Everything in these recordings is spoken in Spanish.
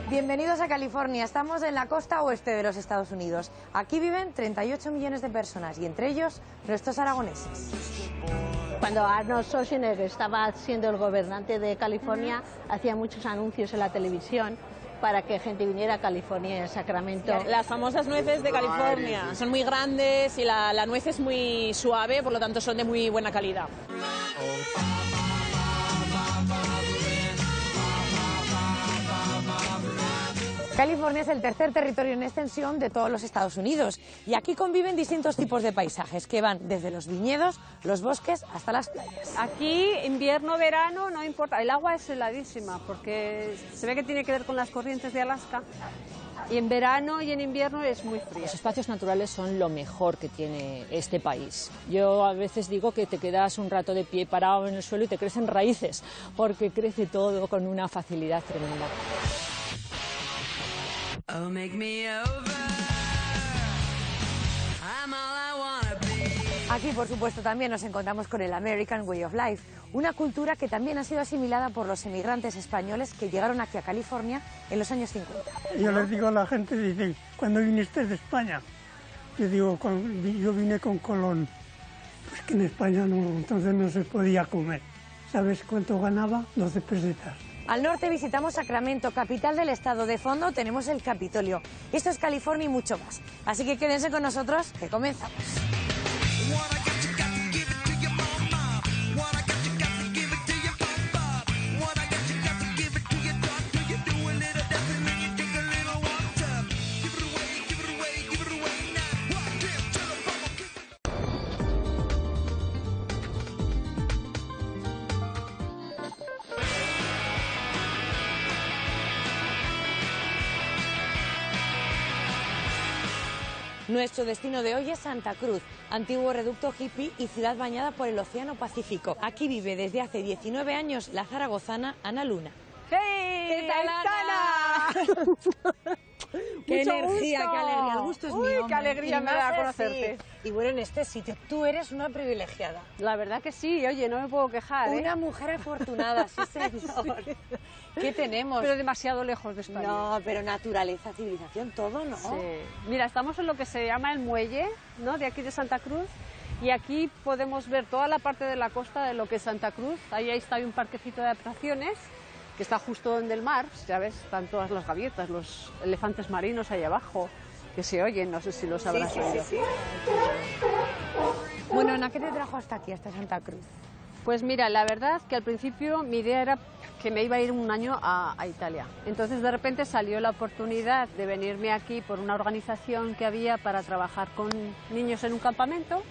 Bienvenidos a California, estamos en la costa oeste de los Estados Unidos. Aquí viven 38 millones de personas y entre ellos nuestros aragoneses. Cuando Arnold Schwarzenegger estaba siendo el gobernante de California, hacía muchos anuncios en la televisión para que gente viniera a California y a Sacramento. Las famosas nueces de California son muy grandes y la nuez es muy suave, por lo tanto son de muy buena calidad. California es el tercer territorio en extensión de todos los Estados Unidos y aquí conviven distintos tipos de paisajes que van desde los viñedos, los bosques hasta las playas. Aquí invierno, verano, no importa, el agua es heladísima porque se ve que tiene que ver con las corrientes de Alaska y en verano y en invierno es muy frío. Los espacios naturales son lo mejor que tiene este país. Yo a veces digo que te quedas un rato de pie parado en el suelo y te crecen raíces porque crece todo con una facilidad tremenda. Oh, make me over. I'm all I wanna be. Aquí, por supuesto, también nos encontramos con el American Way of Life, una cultura que también ha sido asimilada por los emigrantes españoles que llegaron aquí a California en los años 50. Yo les digo a la gente, dicen, ¿cuándo viniste de España? Yo digo, yo vine con Colón. Pues que en España no, entonces no se podía comer. ¿Sabes cuánto ganaba? 12 pesetas. Al norte visitamos Sacramento, capital del estado. De fondo tenemos el Capitolio. Esto es California y mucho más. Así que quédense con nosotros, que comenzamos. Nuestro destino de hoy es Santa Cruz, antiguo reducto hippie y ciudad bañada por el Océano Pacífico. Aquí vive desde hace 19 años la zaragozana Ana Luna. ¡Hey! ¿Qué tal, Ana? ¡Qué Mucho energía, gusto. qué alegría! El gusto es Uy, mío. qué alegría Y me más da así. conocerte. Y bueno, en este sitio tú eres una privilegiada. La verdad que sí, oye, no me puedo quejar, ¿eh? Una mujer afortunada, sí señor. ¿Qué tenemos? Pero demasiado lejos de España. No, pero naturaleza, civilización, todo, ¿no? Sí. Mira, estamos en lo que se llama el muelle, ¿no?, de aquí de Santa Cruz, y aquí podemos ver toda la parte de la costa de lo que es Santa Cruz. Ahí está un parquecito de atracciones que está justo donde el mar, ya ves, están todas las gaviotas, los elefantes marinos ahí abajo, que se oyen, no sé si los habrás oído. Sí. Bueno, Ana, ¿qué te trajo hasta aquí, hasta Santa Cruz? Pues mira, la verdad que al principio mi idea era que me iba a ir un año a Italia. Entonces de repente salió la oportunidad de venirme aquí por una organización que había para trabajar con niños en un campamento.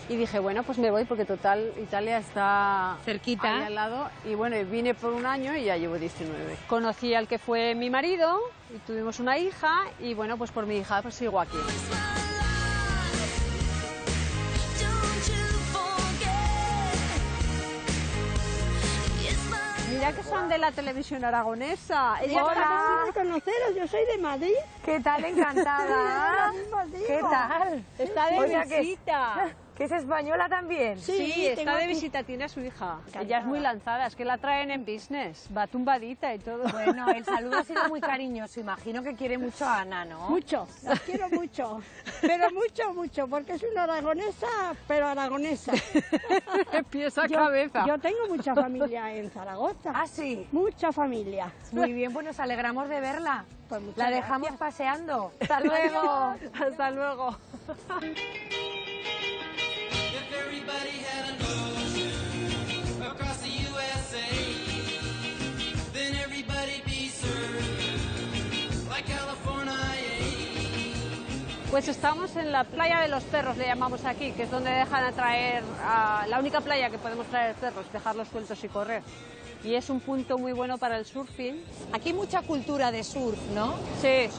Y dije, bueno, pues me voy porque total Italia está cerquita, ahí al lado. Y bueno, vine por un año y ya llevo 19. Conocí al que fue mi marido y tuvimos una hija y bueno, pues por mi hija pues sigo aquí. Mira que son de la televisión aragonesa. Hola, de conoceros, yo soy de Madrid. ¿Qué tal? Encantada. ¿Qué tal? Está de O sea que- visita. ¿Que es española también? Sí, está tengo de aquí- visita, tiene a su hija. Ella es muy lanzada, es que la traen en business, va tumbadita y todo. Bueno, el saludo ha sido muy cariñoso. Imagino que quiere mucho a Ana, ¿no? Mucho, las quiero mucho, pero mucho, mucho, porque es una aragonesa, pero aragonesa. Pies a cabeza. Yo tengo mucha familia en Zaragoza. Ah, sí. Mucha familia. Muy bien, pues nos alegramos de verla. Pues muchas La dejamos gracias. paseando. Hasta luego. Hasta luego. If everybody had an ocean across the USA, then everybody'd be served like California. Pues estamos en la playa de los perros, le llamamos aquí, que es donde dejan atraer, la única playa que podemos traer perros, dejarlos sueltos y correr. Y es un punto muy bueno para el surfing. Aquí hay mucha cultura de surf, ¿no? Sí.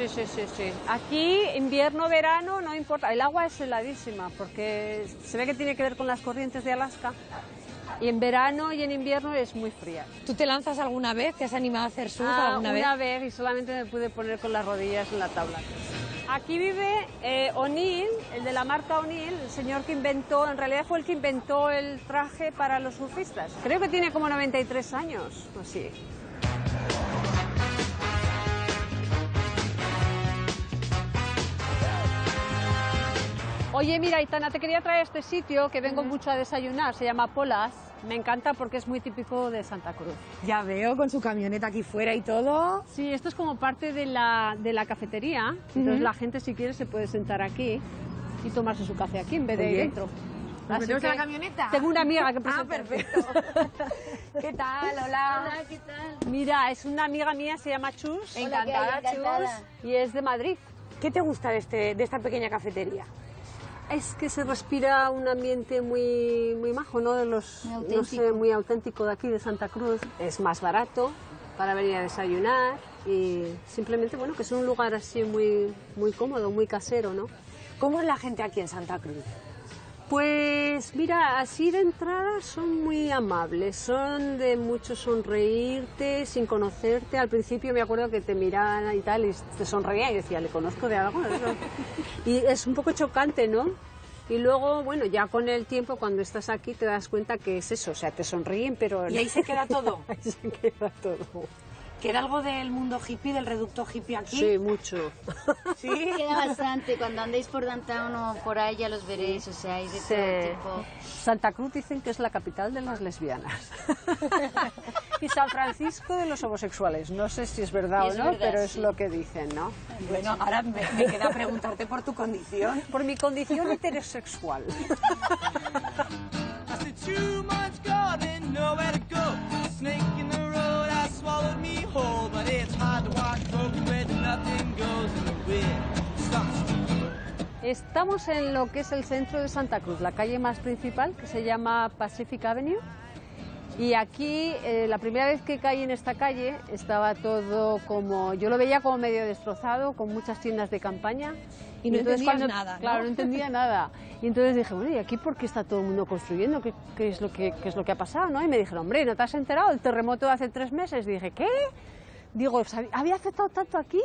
Aquí, invierno, verano, no importa. El agua es heladísima, porque se ve que tiene que ver con las corrientes de Alaska. Y en verano y en invierno es muy fría. ¿Tú te lanzas alguna vez? ¿Te has animado a hacer surf alguna vez? Una vez y solamente me pude poner con las rodillas en la tabla. Aquí vive O'Neill, el de la marca O'Neill, el señor que inventó, en realidad fue el que inventó el traje para los surfistas. Creo que tiene como 93 años, o así. Oye, mira, Aitana, te quería traer a este sitio que vengo mucho a desayunar, se llama Polas. Me encanta porque es muy típico de Santa Cruz. Ya veo, con su camioneta aquí fuera y todo. Sí, esto es como parte de la cafetería, entonces la gente si quiere se puede sentar aquí y tomarse su café aquí en vez de ir dentro. ¿Nos metemos en la camioneta? Tengo una amiga que presenta. Perfecto. ¿Qué tal? Hola. Hola, ¿qué tal? Mira, es una amiga mía, se llama Chus. Encantada, encantada. Chus. Y es de Madrid. ¿Qué te gusta de esta pequeña cafetería? Es que se respira un ambiente muy majo, ¿no? Muy auténtico de aquí, de Santa Cruz. Es más barato para venir a desayunar y simplemente, bueno, que es un lugar así muy cómodo, muy casero, ¿no? ¿Cómo es la gente aquí en Santa Cruz? Pues mira, así de entrada son muy amables, son de mucho sonreírte sin conocerte. Al principio me acuerdo que te miraban y tal y te sonreía y decía, ¿le conozco de algo? Y es un poco chocante, ¿no? Y luego, bueno, ya con el tiempo, cuando estás aquí, te das cuenta que es eso, o sea, te sonríen, pero... ¿Y ahí se queda todo? Ahí se queda todo. ¿Queda algo del mundo hippie, del reducto hippie aquí? Sí, mucho. ¿Sí? Queda bastante, cuando andéis por downtown o por ahí ya los veréis, o sea, hay de todo tipo. Santa Cruz dicen que es la capital de las lesbianas. Y San Francisco de los homosexuales. No sé si es verdad o no, verdad, pero es sí. lo que dicen, ¿no? Bueno, ahora me queda preguntarte por tu condición. Por mi condición heterosexual. After 2 months gone and nowhere to go, snake in the road, I swallowed me whole, but it's hard to walk folks where nothing goes and the wind stops to blow. Estamos en lo que es el centro de Santa Cruz, la calle más principal, que se llama Pacific Avenue. Y aquí, la primera vez que caí en esta calle, estaba todo como... Yo lo veía como medio destrozado, con muchas tiendas de campaña. Y no entendías nada, ¿no? Claro, no entendía nada. Y entonces dije, bueno, ¿y aquí por qué está todo el mundo construyendo? ¿Qué es lo que ha pasado? ¿No? Y me dijeron, hombre, ¿no te has enterado del terremoto de hace 3 meses? Dije, ¿qué? Digo, ¿había afectado tanto aquí?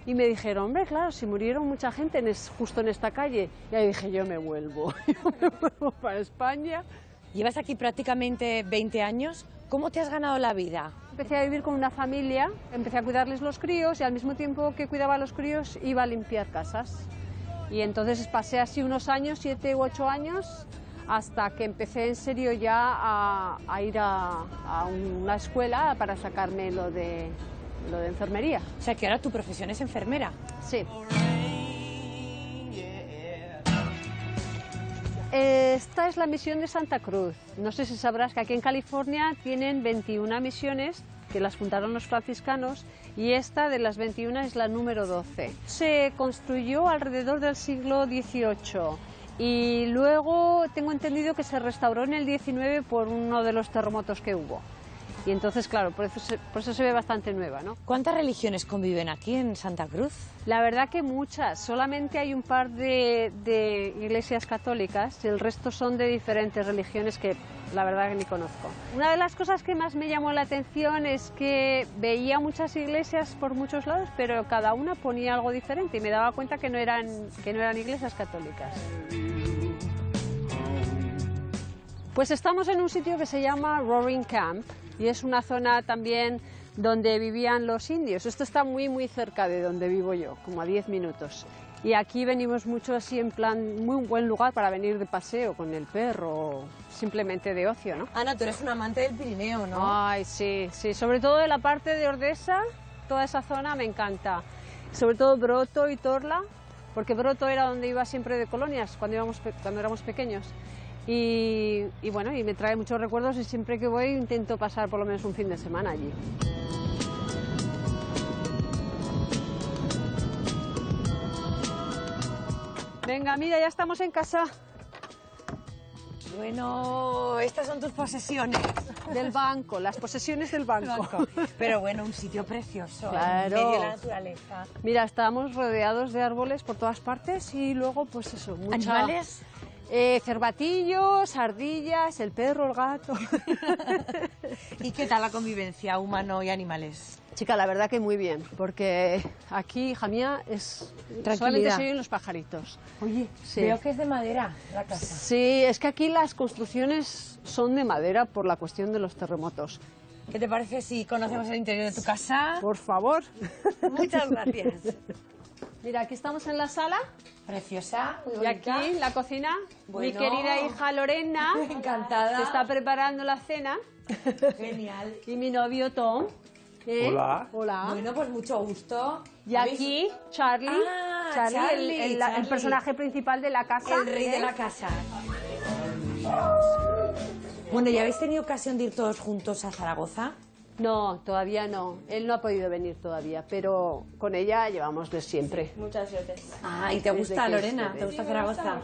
Y me dijeron, hombre, claro, si murieron mucha gente justo en esta calle. Y ahí dije, yo me vuelvo para España. Llevas aquí prácticamente 20 años. ¿Cómo te has ganado la vida? Empecé a vivir con una familia, empecé a cuidarles los críos y al mismo tiempo que cuidaba a los críos iba a limpiar casas. Y entonces pasé así unos años, 7 u 8 años, hasta que empecé en serio ya a ir a una escuela para sacarme lo de enfermería. O sea, que ahora tu profesión es enfermera. Sí. Esta es la misión de Santa Cruz. No sé si sabrás que aquí en California tienen 21 misiones que las fundaron los franciscanos y esta de las 21 es la número 12. Se construyó alrededor del siglo XVIII y luego tengo entendido que se restauró en el XIX por uno de los terremotos que hubo. Y entonces, claro, por eso se ve bastante nueva, ¿no? ¿Cuántas religiones conviven aquí en Santa Cruz? La verdad que muchas, solamente hay un par de iglesias católicas y el resto son de diferentes religiones que la verdad que ni conozco. Una de las cosas que más me llamó la atención es que veía muchas iglesias por muchos lados, pero cada una ponía algo diferente y me daba cuenta que no eran iglesias católicas. Pues estamos en un sitio que se llama Roaring Camp y es una zona también donde vivían los indios. Esto está muy cerca de donde vivo yo, como a 10 minutos. Y aquí venimos mucho así en plan, muy buen lugar para venir de paseo con el perro o simplemente de ocio, ¿no? Ana, tú eres un amante del Pirineo, ¿no? Ay, sí, sobre todo de la parte de Ordesa, toda esa zona me encanta. Sobre todo Broto y Torla, porque Broto era donde iba siempre de colonias cuando éramos pequeños. Y bueno, y me trae muchos recuerdos y siempre que voy intento pasar por lo menos un fin de semana allí. Venga, mira, ya estamos en casa. Bueno, estas son tus posesiones. Del banco, las posesiones del banco. Pero bueno, un sitio precioso, Claro. en medio de la naturaleza. Mira, estamos rodeados de árboles por todas partes y luego, pues eso, ¿Animales? Cervatillos, ardillas, el perro, el gato. ¿Y qué tal la convivencia humano y animales? Chica, la verdad que muy bien, porque aquí, hija mía, solamente se oyen los pajaritos. Oye, Sí. veo que es de madera la casa. Sí, es que aquí las construcciones son de madera por la cuestión de los terremotos. ¿Qué te parece si conocemos el interior de tu casa? Por favor. Muchas gracias. Mira, aquí estamos en la sala Preciosa, muy y bonita. aquí la cocina. Bueno. Mi querida hija Lorena Encantada. se está preparando la cena Genial. y mi novio Tom. Hola. Hola. Bueno, pues mucho gusto. Y aquí Charlie, Ah, Charlie, el Charlie. personaje principal de la casa. El rey de la casa. Bueno, ¿ya habéis tenido ocasión de ir todos juntos a Zaragoza? No, todavía no. Él no ha podido venir todavía, pero con ella llevamos de siempre. Muchas veces. Ah, ¿y te gusta, que Lorena? se ve. ¿Te gusta Zaragoza?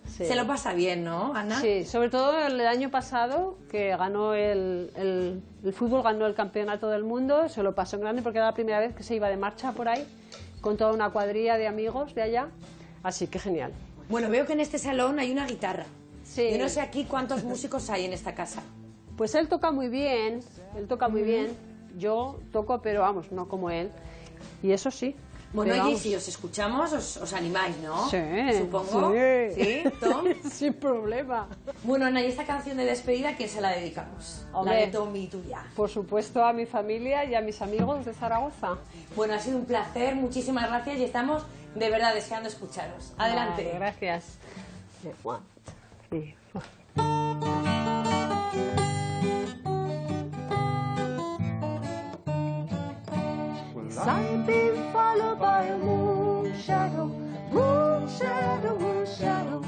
Sí. Se lo pasa bien, ¿no, Ana? Sí, sobre todo el año pasado, que ganó el fútbol, ganó el campeonato del mundo, se lo pasó en grande porque era la primera vez que se iba de marcha por ahí, con toda una cuadrilla de amigos de allá, así que genial. Bueno, veo que en este salón hay una guitarra. Sí. Yo no sé aquí cuántos músicos hay en esta casa. Pues él toca muy bien, yo toco, pero vamos, no como él, y eso sí. Bueno, pero oye, vamos. si os escuchamos, os animáis, ¿no? Sí, Supongo. sí. ¿Sí, Tom? Sin problema. Bueno, Ana, ¿y esta canción de despedida a quién se la dedicamos? Hombre. La de Tom y tuya. Por supuesto a mi familia y a mis amigos de Zaragoza. Bueno, ha sido un placer, muchísimas gracias y estamos de verdad deseando escucharos. Adelante. Vale, gracias. Sí. Sunbeam followed by a moon shadow, moon shadow, moon shadow.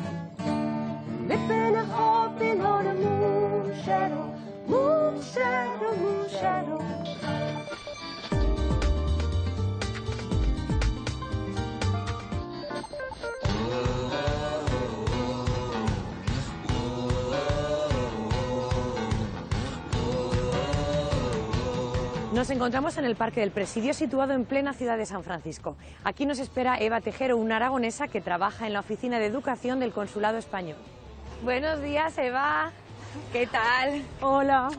Living a hoping on a moon shadow, moon shadow, moon shadow. Nos encontramos en el Parque del Presidio, situado en plena ciudad de San Francisco. Aquí nos espera Eva Tejero, una aragonesa que trabaja en la Oficina de Educación del Consulado Español. Buenos días, Eva. ¿Qué tal? Hola.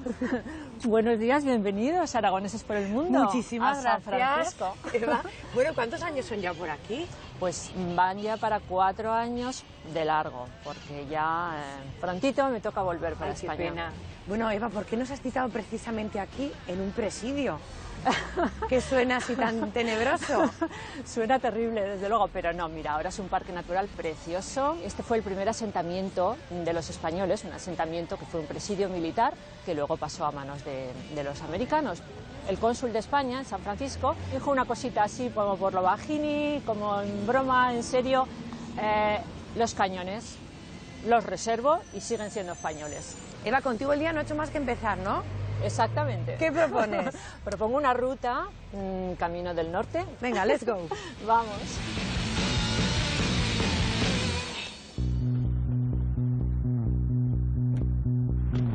Buenos días, bienvenidos, Aragoneses por el Mundo. Muchísimas a San gracias, Francisco. Eva. Bueno, ¿cuántos años son ya por aquí? Pues van ya para 4 años de largo, porque ya prontito me toca volver para Ay, qué España. pena. Bueno, Eva, ¿por qué nos has citado precisamente aquí, en un presidio? ¿Qué suena así tan tenebroso? Suena terrible, desde luego, pero no, mira, ahora es un parque natural precioso. Este fue el primer asentamiento de los españoles, un asentamiento que fue un presidio militar, que luego pasó a manos de los americanos. El cónsul de España, en San Francisco, dijo una cosita así, como por lo bajini, como en broma, en serio, los cañones los reservo y siguen siendo españoles. Eva, contigo el día no ha hecho más que empezar, ¿no? Exactamente. ¿Qué propones? Propongo una ruta, camino del norte. Venga, let's go. Vamos.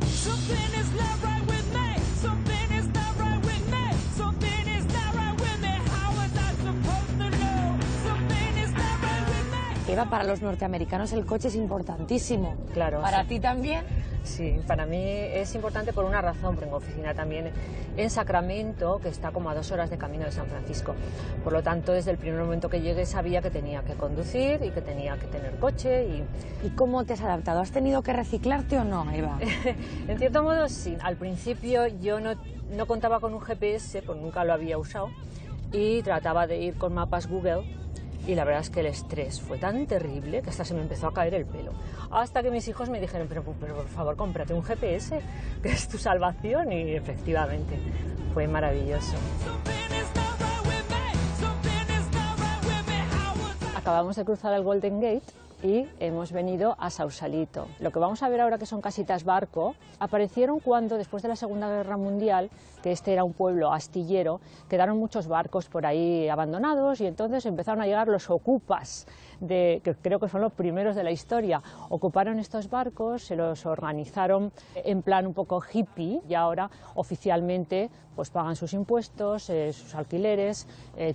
Something is not right with me. Something is not right with me. Something is not right with me. How was I supposed to know? Something is not right with me. Eva, para los norteamericanos el coche es importantísimo. Claro. ¿Para sí. ti también? Sí, para mí es importante por una razón. Tengo oficina también en Sacramento, que está como a 2 horas de camino de San Francisco. Por lo tanto, desde el primer momento que llegué sabía que tenía que conducir y que tenía que tener coche. ¿Y cómo te has adaptado? ¿Has tenido que reciclarte o no, Eva? En cierto modo, sí. Al principio yo no contaba con un GPS, pues nunca lo había usado, y trataba de ir con mapas Google. Y la verdad es que el estrés fue tan terrible que hasta se me empezó a caer el pelo. Hasta que mis hijos me dijeron, pero por favor, cómprate un GPS, que es tu salvación. Y efectivamente, fue maravilloso. Acabamos de cruzar el Golden Gate y hemos venido a Sausalito. Lo que vamos a ver ahora, que son casitas barco, aparecieron cuando, después de la Segunda Guerra Mundial, que este era un pueblo astillero, quedaron muchos barcos por ahí abandonados y entonces empezaron a llegar los ocupas, que creo que son los primeros de la historia. Ocuparon estos barcos, se los organizaron en plan un poco hippie y ahora oficialmente pues pagan sus impuestos, sus alquileres,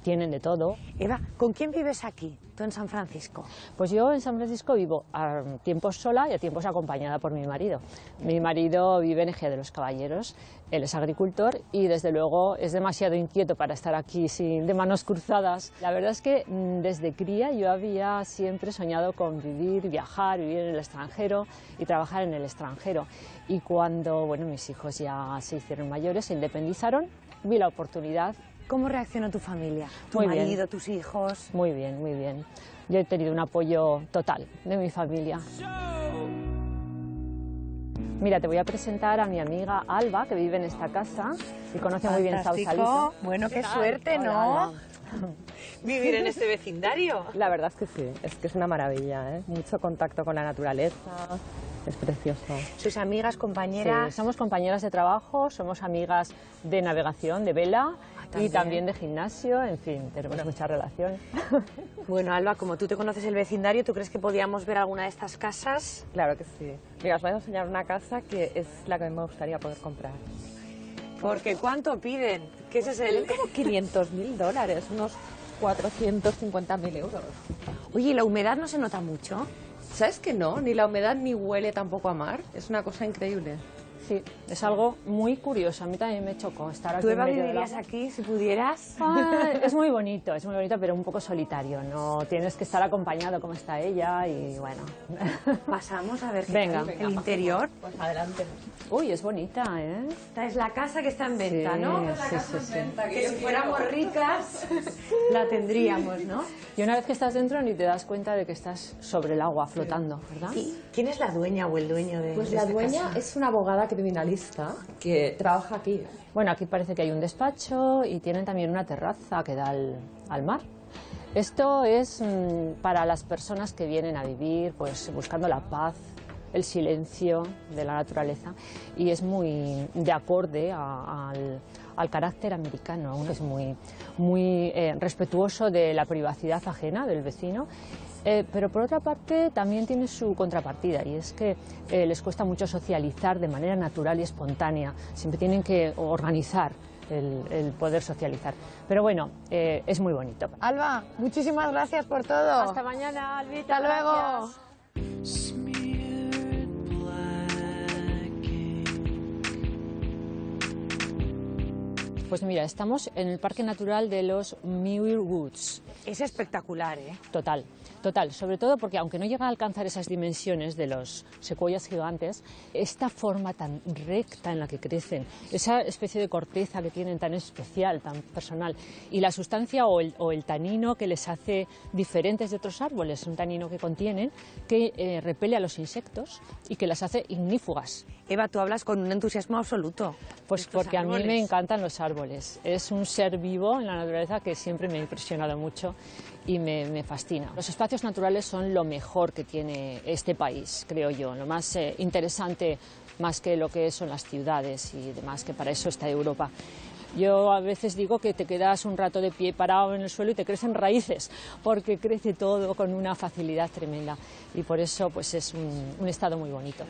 tienen de todo. Eva, ¿con quién vives aquí, tú en San Francisco? Pues yo en San Francisco vivo a tiempos sola y a tiempos acompañada por mi marido. Mi marido vive en Ejea de los Caballeros, él es agricultor y desde luego es demasiado inquieto para estar aquí de manos cruzadas. La verdad es que desde cría yo había siempre soñado con vivir, viajar, vivir en el extranjero y trabajar en el extranjero. Y cuando mis hijos ya se hicieron mayores, se independizaron, vi la oportunidad. ¿Cómo reaccionó tu familia? ¿Tu Muy marido, bien. tus hijos? Muy bien, muy bien. Yo he tenido un apoyo total de mi familia. Mira, te voy a presentar a mi amiga Alba, que vive en esta casa y conoce muy bien Sausalito. Bueno, qué suerte, ¿no? Vivir en este vecindario. La verdad es que sí, es que es una maravilla, ¿eh? Mucho contacto con la naturaleza, es precioso. ¿Sus amigas, compañeras? Sí, somos compañeras de trabajo, somos amigas de navegación, de vela y también de gimnasio, en fin, tenemos mucha relación. Bueno, Alba, como tú te conoces el vecindario, ¿tú crees que podíamos ver alguna de estas casas? Claro que sí. Mira, os voy a enseñar una casa que es la que me gustaría poder comprar. Porque ¿cuánto piden? ¿Qué ese es el...? Como $500.000, unos 450.000 euros. Oye, ¿y la humedad no se nota mucho? ¿Sabes que no? Ni la humedad ni huele tampoco a mar. Es una cosa increíble. Sí, es algo muy curioso. A mí también me chocó estar aquí. ¿Tú, Eva, en medio del vivirías agua. aquí si pudieras? Es muy bonito, pero un poco solitario. No tienes que estar acompañado como está ella y bueno. Pasamos a ver qué Venga. tal el interior. Pues adelante. Uy, es bonita, ¿eh? Esta es la casa que está en venta, Sí, ¿no? sí. Que si fuéramos ricas la tendríamos, ¿no? Y una vez que estás dentro ni te das cuenta de que estás sobre el agua flotando, ¿verdad? ¿Y quién es la dueña o el dueño de Pues de la esta dueña casa? es una abogada criminalista que trabaja aquí. Bueno, aquí parece que hay un despacho y tienen también una terraza que da al mar. Esto es para las personas que vienen a vivir pues buscando la paz, el silencio de la naturaleza y es muy de acorde al carácter americano, es muy respetuoso de la privacidad ajena del vecino. Pero por otra parte también tiene su contrapartida y es que les cuesta mucho socializar de manera natural y espontánea, siempre tienen que organizar el poder socializar. Pero bueno, es muy bonito. Alba, muchísimas gracias por todo. Hasta mañana, Albita. Hasta luego. Gracias. Pues mira, estamos en el Parque Natural de los Muir Woods. Es espectacular, ¿eh? Total, sobre todo porque aunque no llega a alcanzar esas dimensiones de los secuoyas gigantes, esta forma tan recta en la que crecen, esa especie de corteza que tienen tan especial, tan personal, y la sustancia o el tanino que les hace diferentes de otros árboles, un tanino que contienen, que repele a los insectos y que las hace ignífugas. Eva, tú hablas con un entusiasmo absoluto. Pues porque a mí me encantan los árboles. Es un ser vivo en la naturaleza que siempre me ha impresionado mucho y me fascina. Los espacios naturales son lo mejor que tiene este país, creo yo, lo más interesante, más que lo que son las ciudades y demás, que para eso está Europa. Yo a veces digo que te quedas un rato de pie parado en el suelo y te crecen raíces, porque crece todo con una facilidad tremenda y por eso pues es un estado muy bonito.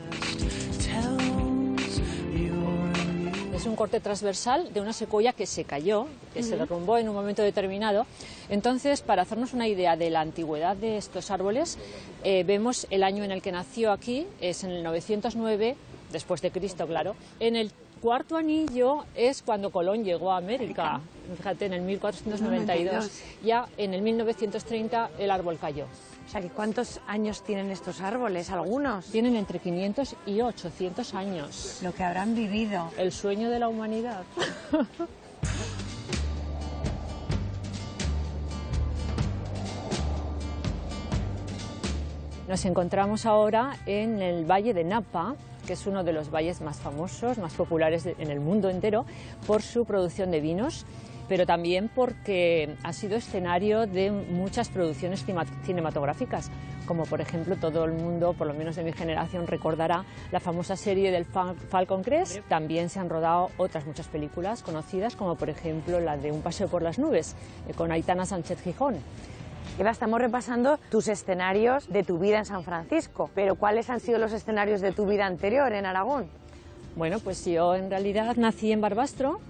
Es un corte transversal de una secuoya que se cayó, que se derrumbó en un momento determinado. Entonces, para hacernos una idea de la antigüedad de estos árboles, vemos el año en el que nació aquí, es en el 909, después de Cristo, claro. En el cuarto anillo es cuando Colón llegó a América, fíjate, en el 1492. Ya en el 1930 el árbol cayó. O sea, ¿cuántos años tienen estos árboles? ¿Algunos? Tienen entre 500 y 800 años. Lo que habrán vivido. El sueño de la humanidad. Nos encontramos ahora en el Valle de Napa, que es uno de los valles más famosos, más populares en el mundo entero, por su producción de vinos, pero también porque ha sido escenario de muchas producciones cinematográficas, como por ejemplo todo el mundo, por lo menos de mi generación, recordará la famosa serie del Falcon Crest. También se han rodado otras muchas películas conocidas, como por ejemplo la de Un paseo por las nubes, con Aitana Sánchez Gijón. Eva, estamos repasando tus escenarios de tu vida en San Francisco, pero ¿cuáles han sido los escenarios de tu vida anterior en Aragón? Bueno, pues yo en realidad nací en Barbastro,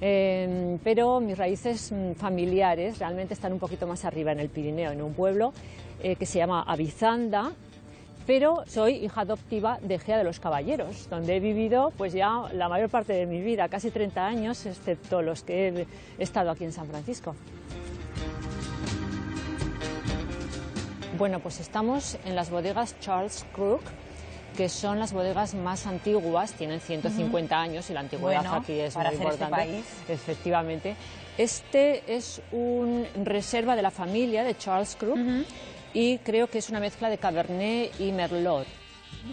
pero mis raíces familiares realmente están un poquito más arriba en el Pirineo, en un pueblo que se llama Avizanda, pero soy hija adoptiva de Ejea de los Caballeros, donde he vivido pues ya la mayor parte de mi vida, casi 30 años, excepto los que he estado aquí en San Francisco. Bueno, pues estamos en las bodegas Charles Crook, que son las bodegas más antiguas, tienen 150 años y la antigüedad aquí es muy importante. Efectivamente. Este es una reserva de la familia de Charles Crook y creo que es una mezcla de Cabernet y Merlot.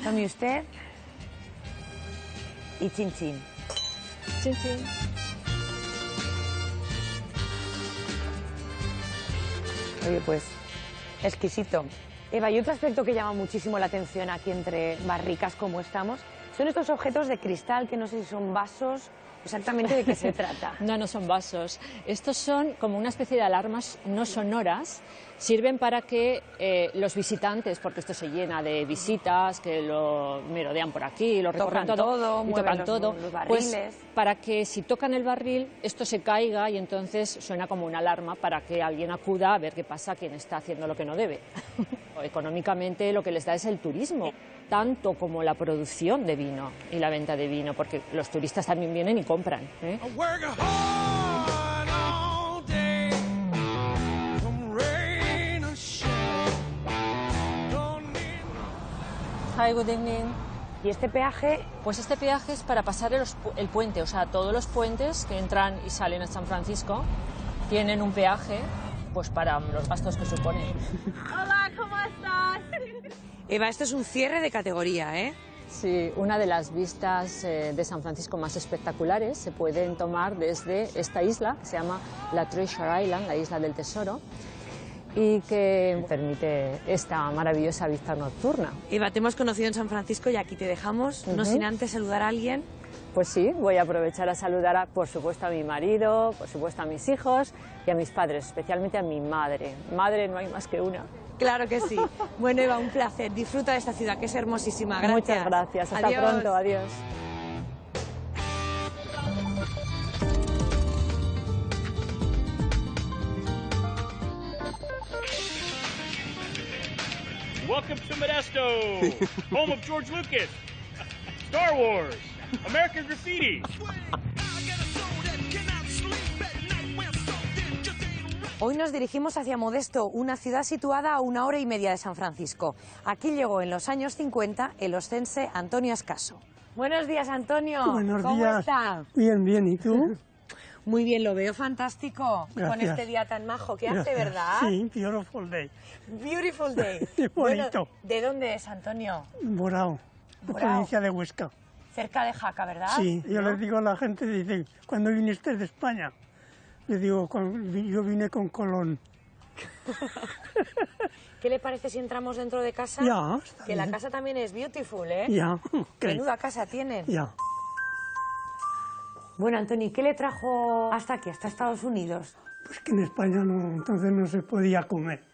Tome usted y chin chin. Chin chin. Oye, pues exquisito. Eva, y otro aspecto que llama muchísimo la atención aquí entre barricas como estamos son estos objetos de cristal que no sé si son vasos, exactamente de qué se trata. No, no son vasos. Estos son como una especie de alarmas no sonoras. Sirven para que los visitantes, porque esto se llena de visitas, que lo merodean por aquí, lo recorren todo, mueven todo, los barriles. pues para que si tocan el barril, esto se caiga y entonces suena como una alarma para que alguien acuda a ver qué pasa, quién está haciendo lo que no debe. Económicamente lo que les da es el turismo, tanto como la producción de vino y la venta de vino, porque los turistas también vienen y compran, ¿eh? Hi, good evening. ¿Y este peaje? Pues este peaje es para pasar el puente, o sea, todos los puentes que entran y salen a San Francisco tienen un peaje pues para los gastos que supone. Hola, ¿cómo estás? Eva, esto es un cierre de categoría, ¿eh? Sí, una de las vistas de San Francisco más espectaculares se pueden tomar desde esta isla, que se llama la Treasure Island, la isla del tesoro, y que permite esta maravillosa vista nocturna. Eva, te hemos conocido en San Francisco y aquí te dejamos, no sin antes saludar a alguien. Pues sí, voy a aprovechar a saludar, por supuesto, a mi marido, por supuesto, a mis hijos y a mis padres, especialmente a mi madre. Madre no hay más que una. Claro que sí. Bueno, Eva, un placer. Disfruta de esta ciudad, que es hermosísima. Gracias. Muchas gracias. Hasta pronto. Adiós. Welcome to Modesto, home of George Lucas, Star Wars, American Graffiti. Hoy nos dirigimos hacia Modesto, una ciudad situada a 1 hora y media de San Francisco. Aquí llegó en los años 50 el oscense Antonio Ascaso. Buenos días, Antonio. Buenos ¿Cómo días. está? Bien, bien. ¿Y tú? Muy bien, lo veo fantástico. Gracias. Con este día tan majo que hace, ¿verdad? Sí, beautiful day. Beautiful day. Qué bonito. Bueno, ¿de dónde es, Antonio? Borao, provincia de Huesca. Cerca de Jaca, ¿verdad? Sí, yo les digo a la gente, dice, ¿cuándo viniste de España? Les digo, yo vine con Colón. ¿Qué le parece si entramos dentro de casa? Ya, está Que bien. la casa también es beautiful, ¿eh? Ya, Menuda casa tienen. ya. Bueno, Antonio, ¿y qué le trajo hasta aquí, hasta Estados Unidos? Pues que en España no, entonces no se podía comer.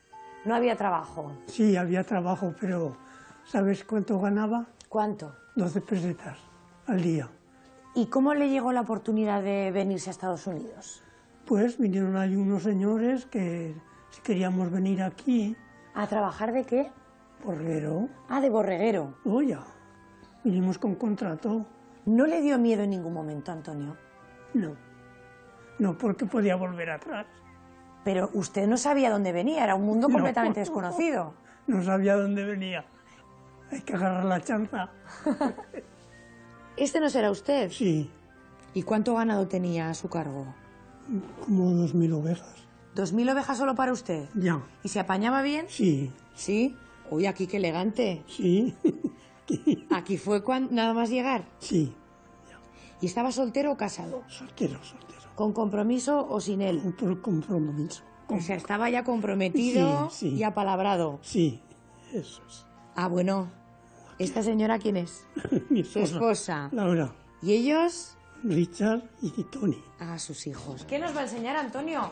No había trabajo. Sí, había trabajo, pero ¿sabes cuánto ganaba? ¿Cuánto? 12 pesetas al día. ¿Y cómo le llegó la oportunidad de venirse a Estados Unidos? Pues vinieron ahí unos señores que si queríamos venir aquí. ¿A trabajar de qué? Borreguero. Ah, de borreguero. Oh, ya. Vinimos con contrato. ¿No le dio miedo en ningún momento, Antonio? No. No, porque podía volver atrás. Pero usted no sabía dónde venía, era un mundo completamente desconocido. No sabía dónde venía. Hay que agarrar la chanza. ¿Este no será usted? Sí. ¿Y cuánto ganado tenía a su cargo? Como 2.000 ovejas. ¿2.000 ovejas solo para usted? Ya. ¿Y se apañaba bien? Sí. ¿Sí? Uy, aquí qué elegante. Sí. ¿Aquí fue nada más llegar? Sí. ¿Y estaba soltero o casado? Soltero, soltero. ¿Con compromiso o sin él? Por compromiso. O sea, estaba ya comprometido Sí, sí. y apalabrado. Sí. Eso es. Ah, bueno. ¿Esta señora quién es? Mi Su esposa. Laura. ¿Y ellos? Richard y Tony. Ah, sus hijos. ¿Qué nos va a enseñar, Antonio?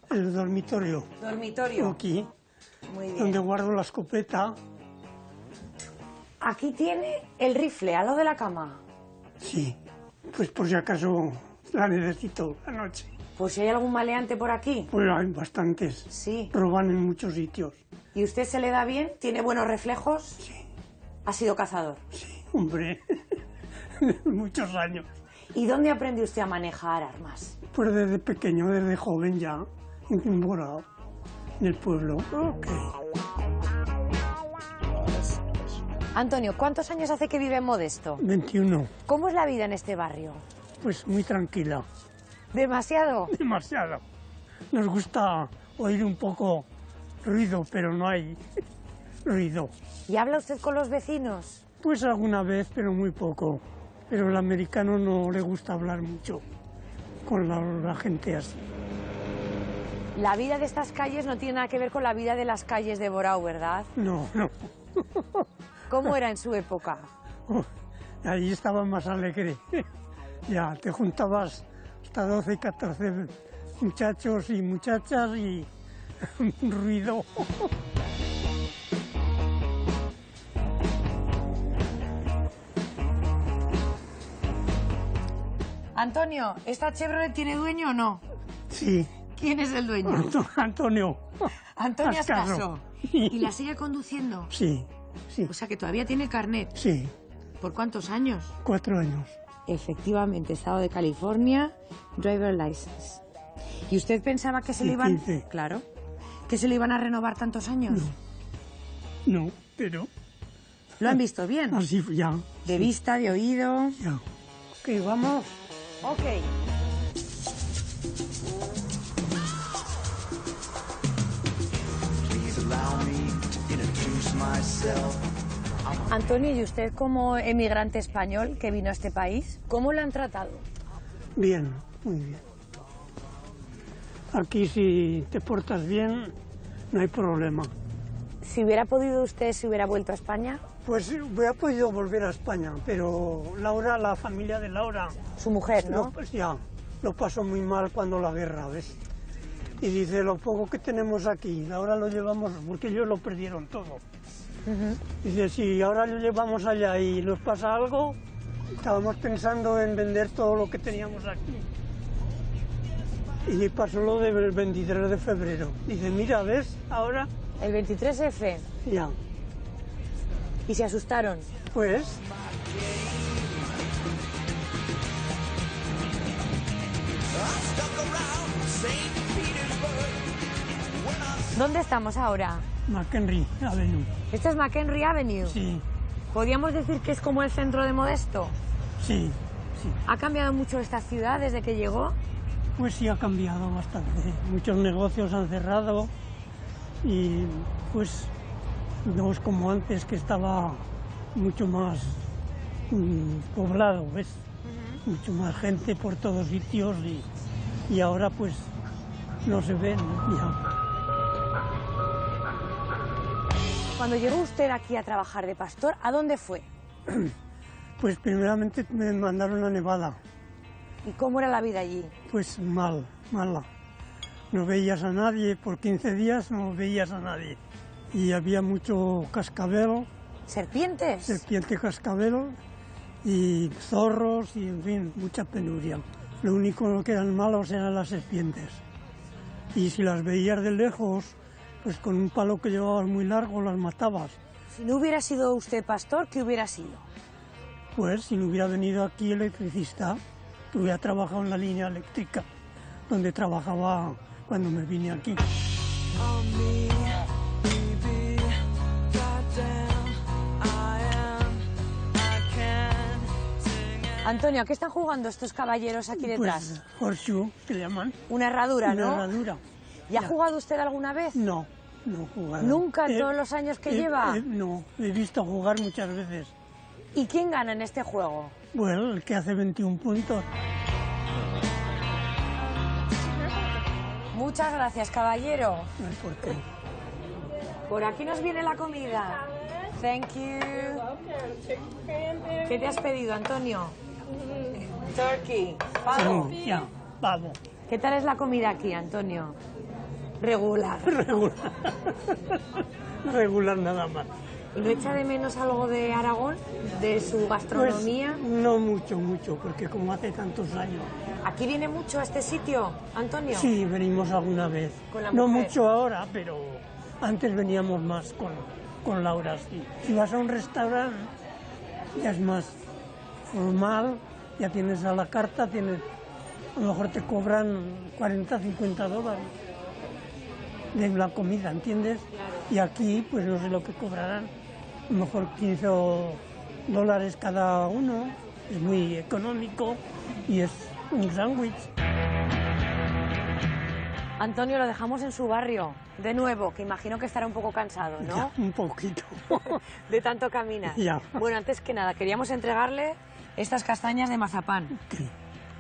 El dormitorio. Dormitorio. Aquí. Muy bien. Donde guardo la escopeta. Aquí tiene el rifle, al lado de la cama. Sí. Pues por si acaso la necesito la noche. Por si hay algún maleante por aquí. Pues hay bastantes. Sí. Roban en muchos sitios. ¿Y usted se le da bien? ¿Tiene buenos reflejos? Sí. ¿Ha sido cazador? Sí, hombre. Muchos años. ¿Y dónde aprendió usted a manejar armas? Pues desde pequeño, desde joven ya, en Timborao, en el pueblo. Okay. Antonio, ¿cuántos años hace que vive en Modesto? 21. ¿Cómo es la vida en este barrio? Pues muy tranquila. ¿Demasiado? Demasiado. Nos gusta oír un poco ruido, pero no hay ruido. ¿Y habla usted con los vecinos? Pues alguna vez, pero muy poco. Pero el americano no le gusta hablar mucho con la gente así. La vida de estas calles no tiene nada que ver con la vida de las calles de Borao, ¿verdad? No, no. ¿Cómo era en su época? Ahí estaba más alegre. Ya, te juntabas hasta 12, 14 muchachos y muchachas y ruido. Antonio, ¿esta Chevrolet tiene dueño o no? Sí. ¿Quién es el dueño? Antonio. Antonio Ascaso. Ascaso. ¿Y la sigue conduciendo? Sí, sí. O sea que todavía tiene carnet. Sí. ¿Por cuántos años? 4 años. Efectivamente, Estado de California, driver license. ¿Y usted pensaba que se Sí, le iban... 15. Claro. ¿Que se le iban a renovar tantos años? No, pero... ¿Lo han visto bien? Así ya. De vista, de oído... Ya. Ok, vamos. Ok. Antonio, ¿y usted como emigrante español que vino a este país, cómo le han tratado? Bien, muy bien. Aquí si te portas bien, no hay problema. Si hubiera podido usted, si hubiera vuelto a España... Pues hubiera podido volver a España, pero Laura, la familia de Laura... Su mujer, ¿no? Pues ya, lo pasó muy mal cuando la guerra, ¿ves? Y dice, lo poco que tenemos aquí, ahora lo llevamos, porque ellos lo perdieron todo. Dice, si ahora lo llevamos allá y nos pasa algo, estábamos pensando en vender todo lo que teníamos aquí. Y pasó lo del 23 de febrero. Dice, mira, ¿ves? Ahora... El 23F. Ya. ¿Y se asustaron? Pues... ¿Dónde estamos ahora? McHenry Avenue. ¿Este es McHenry Avenue? Sí, ¿Podríamos decir que es como el centro de Modesto? sí, sí. ¿Ha cambiado mucho esta ciudad desde que llegó? Pues sí ha cambiado bastante. Muchos negocios han cerrado y pues no es como antes que estaba mucho más poblado, ¿ves? Mucho más gente por todos sitios y ahora pues no se ven ya. Cuando llegó usted aquí a trabajar de pastor, ¿a dónde fue? Pues primeramente me mandaron a Nevada. ¿Y cómo era la vida allí? Pues mal, mala. No veías a nadie, por 15 días no veías a nadie. Y había mucho cascabel. ¿Serpientes? Serpiente cascabel y zorros y, en fin, mucha penuria. Lo único que eran malos eran las serpientes. Y si las veías de lejos, pues con un palo que llevabas muy largo las matabas. Si no hubiera sido usted pastor, ¿qué hubiera sido? Pues si no hubiera venido aquí electricista, hubiera trabajado en la línea eléctrica, donde trabajaba cuando me vine aquí. Antonio, ¿a qué están jugando estos caballeros aquí detrás? Pues horseshoe, que le llaman. Una herradura, ¿no? Una herradura. ¿Y ha jugado usted alguna vez? No, no he jugado. ¿Nunca en todos los años que lleva? No, he visto jugar muchas veces. ¿Y quién gana en este juego? Bueno, el que hace 21 puntos. Muchas gracias, caballero. No hay por qué. Por aquí nos viene la comida. Thank you. ¿Qué te has pedido, Antonio? Turkey. Pavo. Sí, ya, pavo. ¿Qué tal es la comida aquí, Antonio? Regular. Regular. Regular nada más. ¿Y no echa de menos algo de Aragón? ¿De su gastronomía? Pues, no mucho, porque como hace tantos años. ¿Aquí viene mucho a este sitio, Antonio? Sí, venimos alguna vez. ¿Con la no mujer? mucho ahora, pero antes veníamos más con Laura, sí. Si vas a un restaurante, ya es más formal, ya tienes a la carta, a lo mejor te cobran 40, 50 dólares de la comida, ¿entiendes? Claro. Y aquí, pues no sé lo que cobrarán, a lo mejor 15 dólares cada uno, es muy económico y es un sándwich. Antonio, lo dejamos en su barrio, de nuevo, que imagino que estará un poco cansado, ¿no? Ya, un poquito. De tanto caminar. Ya. Bueno, antes que nada, queríamos entregarle estas castañas de mazapán. Sí.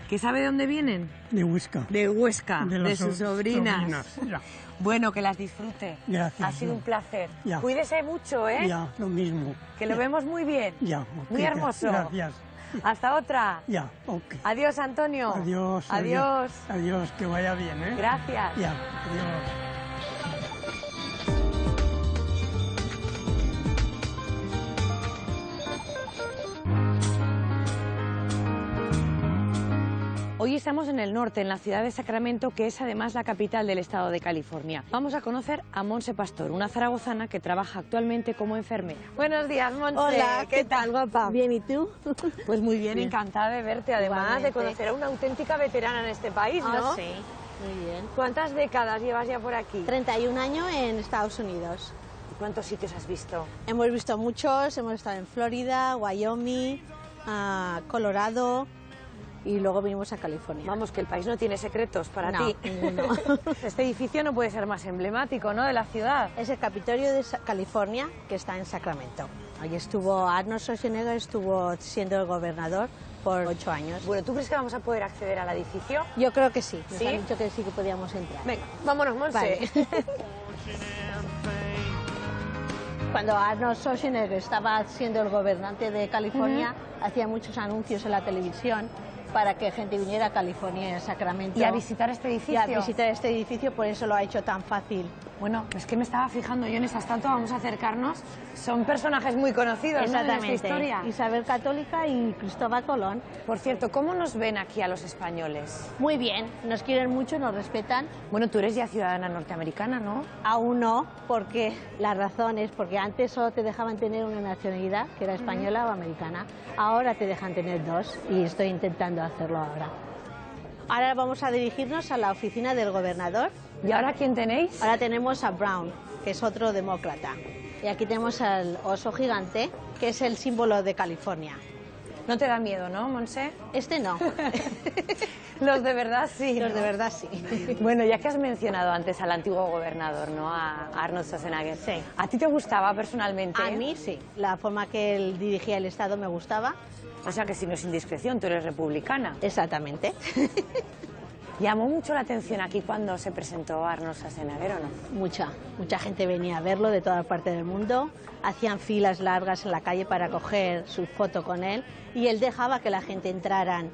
¿Que sabe de dónde vienen? De Huesca. De Huesca, de, las sus sobrinas. Ya. Bueno, que las disfrute. Gracias. Ha sido un placer. Ya. Cuídese mucho, ¿eh? Ya, lo mismo. Que lo vemos muy bien. Ya. Ok, Muy hermoso. Gracias. Hasta otra. Ya, ok. Adiós, Antonio. Adiós. Adiós. Adiós, que vaya bien, ¿eh? Gracias. Ya, adiós. Hoy estamos en el norte, en la ciudad de Sacramento, que es además la capital del estado de California. Vamos a conocer a Montse Pastor, una zaragozana que trabaja actualmente como enfermera. Buenos días, Montse. Hola, ¿qué tal, guapa? Bien, ¿y tú? Pues muy bien, encantada de verte, además Igualmente. de conocer a una auténtica veterana en este país, ¿no? Sí, muy bien. ¿Cuántas décadas llevas ya por aquí? 31 años en Estados Unidos. ¿Cuántos sitios has visto? Hemos visto muchos, hemos estado en Florida, Wyoming, Colorado y luego vinimos a California. Vamos, que el país no tiene secretos para No, ti. ninguno. Este edificio no puede ser más emblemático, ¿no?, de la ciudad. Es el Capitolio de California, que está en Sacramento. Allí estuvo Arnold Schwarzenegger, estuvo siendo el gobernador por 8 años. Bueno, ¿tú crees que vamos a poder acceder al edificio? Yo creo que sí. Nos ¿Sí? han dicho que sí que podíamos entrar. Venga, vámonos, Montse. Vale. Cuando Arnold Schwarzenegger estaba siendo el gobernante de California, hacía muchos anuncios en la televisión para que gente viniera a California y a Sacramento. ¿Y a visitar este edificio? Y a visitar este edificio, por eso lo ha hecho tan fácil. Bueno, es que me estaba fijando yo en esa estatua, vamos a acercarnos. Son personajes muy conocidos, ¿no?, en esta historia. Isabel Católica y Cristóbal Colón. Por cierto, ¿cómo nos ven aquí a los españoles? Muy bien, nos quieren mucho, nos respetan. Bueno, tú eres ya ciudadana norteamericana, ¿no? Aún no, porque la razón es porque antes solo te dejaban tener una nacionalidad, que era española o americana. Ahora te dejan tener dos y estoy intentando hacerlo ahora. Ahora vamos a dirigirnos a la oficina del gobernador. ¿Y ahora quién tenéis? Ahora tenemos a Brown, que es otro demócrata. Y aquí tenemos al oso gigante, que es el símbolo de California. No te da miedo, ¿no, Montse? Este no. Los de verdad sí. Los ¿no? de verdad sí. Bueno, ya que has mencionado antes al antiguo gobernador, ¿no?, a Arnold Schwarzenegger. Sí. ¿A ti te gustaba personalmente? A mí sí. La forma que él dirigía el Estado me gustaba. O sea que si no es indiscreción, tú eres republicana. Exactamente. ¿Llamó mucho la atención aquí cuando se presentó Arnold Schwarzenegger o no? Mucha gente venía a verlo de toda parte del mundo, hacían filas largas en la calle para coger su foto con él y él dejaba que la gente entraran